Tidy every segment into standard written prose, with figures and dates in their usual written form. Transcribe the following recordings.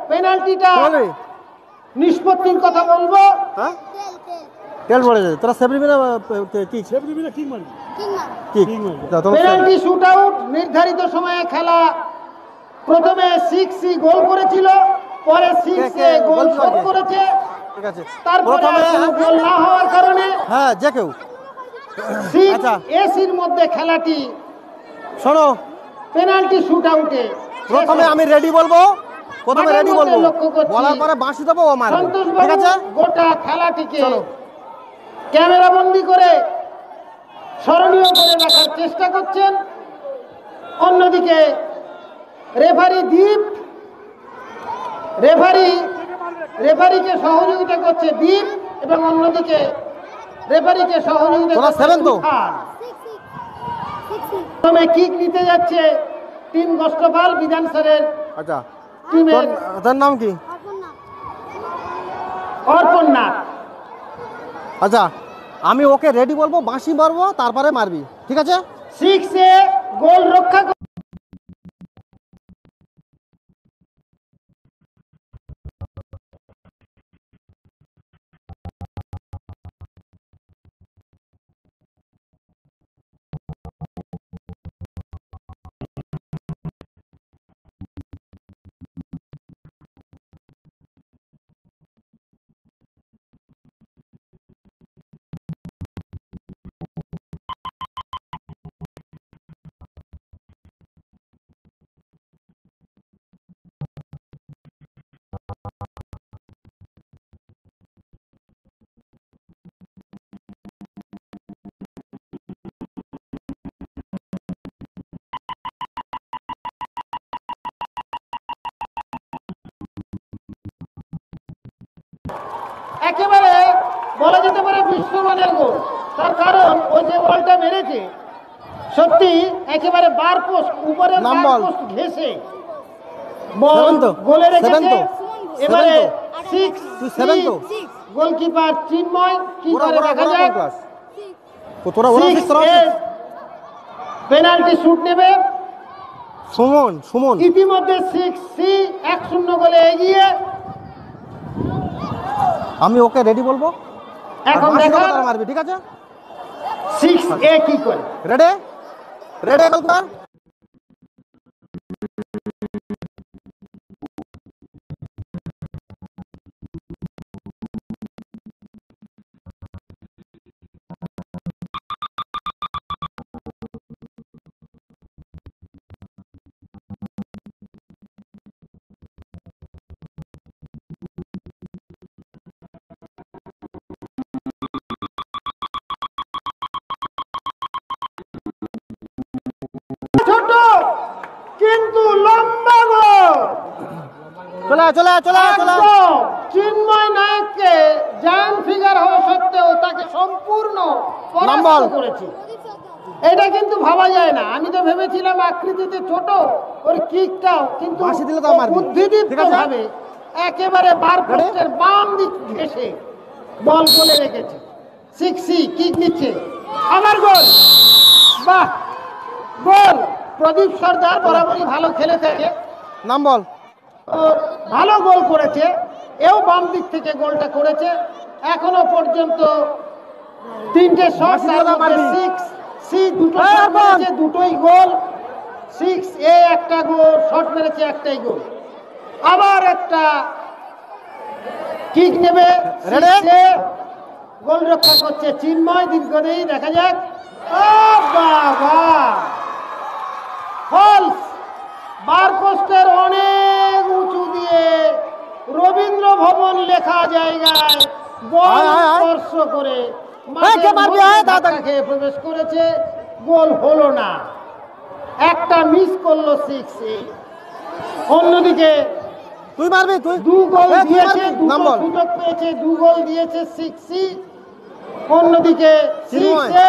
পেনাল্টিটা নিষ্পত্তির কথা বলবো। হ্যাঁ তেল পড়ে যায় তোরা সেভ নিবি না কিক সেভ নিবি না কিক মারবি? কিক পেনাল্টি শুট আউট নির্ধারিত সময়ে খেলা। প্রথমে 6 গোল করেছিল, পরে 6 গোল শোধ করেছে। ঠিক আছে তারপরে গোল না হওয়ার কারণে হ্যাঁ যে কেউ আচ্ছা এসির মধ্যে খেলাটি শোনো পেনাল্টি শুট আউটে প্রথমে আমি রেডি বলবো, প্রথমে রেডি বলবো, বলার পরে বাঁশি দেবো ও মারবে। ঠিক আছে গোটা খেলাটিকে ক্যামেরা বন্দি করে স্মরণীয় করে রাখার চেষ্টা করছেন। অন্যদিকে রেফারি দীপ রেফারিকে সহযোগিতা করছে দীপ, এবং অন্যদিকে রেফারিকে সহযোগিতা করছে প্রথমে কিক নিতে যাচ্ছে টিম গোষ্ঠপাল বিধানসরের। আচ্ছা টিমের তার নাম কি? অর্পণ নাথ। আচ্ছা আমি ওকে রেডি বলবো, বাঁশি মারবো, তারপরে মারবি। ঠিক আছে 6 গোল রক্ষা একেবারে বলা যেতে পারে বিশ্বমানের গোল। তার কারণ ওই যে বলটা মেরেছে সত্যি একেবারে বার পোস্ট উপরে ঘেঁষে বল গোলে রেখেছে। এবারে 6 গোলকিপার চিন্ময় কি করে দেখা যাক। পেনাল্টি শুট নেবে সুমন। ইতিমধ্যে 6 1-0 গোলে এগিয়ে। আমি ওকে রেডি বলবো, এখন দেখা মারবি। ঠিক আছে 6 কি করে রেডি রেডি গোলকিপার। ছোট কিন্তু লম্বা গোল। চলে চিন্ময় নায়ককে জায়ান্ট ফিগার হওয়া সত্ত্বেও তাকে সম্পূর্ণ পরাস্ত করেছে। এটা কিন্তু ভাবা যায় না। আমি তো ভেবেছিলাম আকৃতিতে ছোট, ওর কিকটাও কিন্তু বুদ্ধিদীপ্তভাবে একেবারে বার পোস্টের বাম দিক ঘেঁষে বল গোলে রেখেছে। 6 কিক নিচ্ছে, আবার গোল। বাহ, গোল। প্রদীপ সর্দার বরাবরই ভালো খেলে থাকে। নাম বল। ভালো গোল করেছে, এও বাম দিক থেকে গোলটা করেছে। এখনো পর্যন্ত 3টে শট, তার মধ্যে 6 দুটোই গোল। 6 একটা গোল শট মেরেছে, একটাই গোল। আবার একটা কিক নেবে, গোল রক্ষা করছে চিন্ময় দীর্ঘদেহী। দেখা যাক। বাবা, ফলস। বার পোস্টের অনেক উঁচু দিয়ে রবীন্দ্র ভবন লেখা জায়গায় বল স্পর্শ করে খেয়ে প্রবেশ করেছে, গোল হলো না। একটা মিস করলো 6। অন্যদিকে তুই মারবি, তুই 2 গোল দিয়েছে, সুযোগ পেয়েছে, 2 গোল দিয়েছে 6। অন্যদিকে 6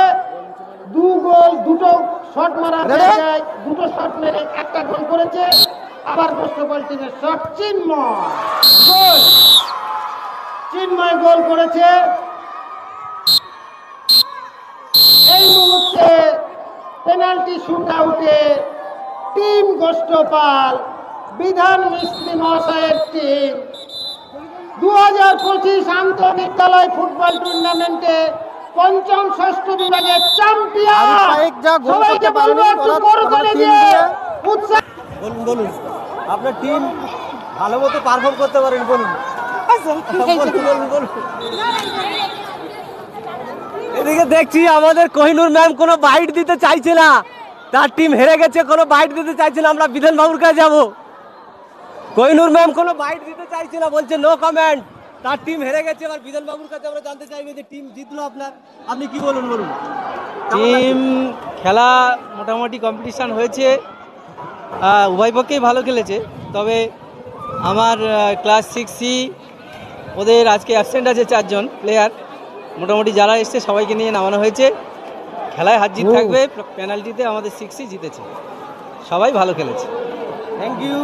2 গোল, দুটো শট মারার জায়গায় 2টো শট মেরে একটা গোল করেছে। আবার গোষ্ঠপাল টিমের শট, চিন্ময় গোল করেছে। এই মুহূর্তে পেনাল্টি শুট আউটে টিম গোষ্ঠপাল বিধান মিস্ত্রি মহাশয়ের টিম 2025 আন্তঃবিদ্যালয় ফুটবল টুর্নামেন্টে পঞ্চম ষষ্ঠ বিভাগের চ্যাম্পিয়ন। আরিফ যা গোল করতে পারেনি, বলুন আপনার টিম ভালো মতো পারফর্ম করতে পারেন, বলুন। এদিকে দেখছি আমাদের কোহিনুর ম্যাম কোনো বাইট দিতে চাইছে না, তার টিম হেরে গেছে, কোনো বাইট দিতে চাইছে না। আমরা বিধান বাবুর কাছে যাবো। কোহিনুর ম্যাম কোনো বাইট দিতে চাইছে না, বলছে নো কমেন্ট, তার টিম হেরে গেছে। এবার বিধান বাবুর কাছে আমরা জানতে চাইবো যে টিম জিতলো আপনার, আপনি কি বলুন? টিম খেলা মোটামুটি কম্পিটিশান হয়েছে, উভয় পক্ষেই ভালো খেলেছে। তবে আমার ক্লাস 6C ওদের আজকে অ্যাবসেন্ট আছে 4 জন প্লেয়ার। মোটামুটি যারা এসছে সবাইকে নিয়ে নামানো হয়েছে। খেলায় হার জিত থাকবে, পেনাল্টিতে আমাদের 6C জিতেছে। সবাই ভালো খেলেছে। Thank you.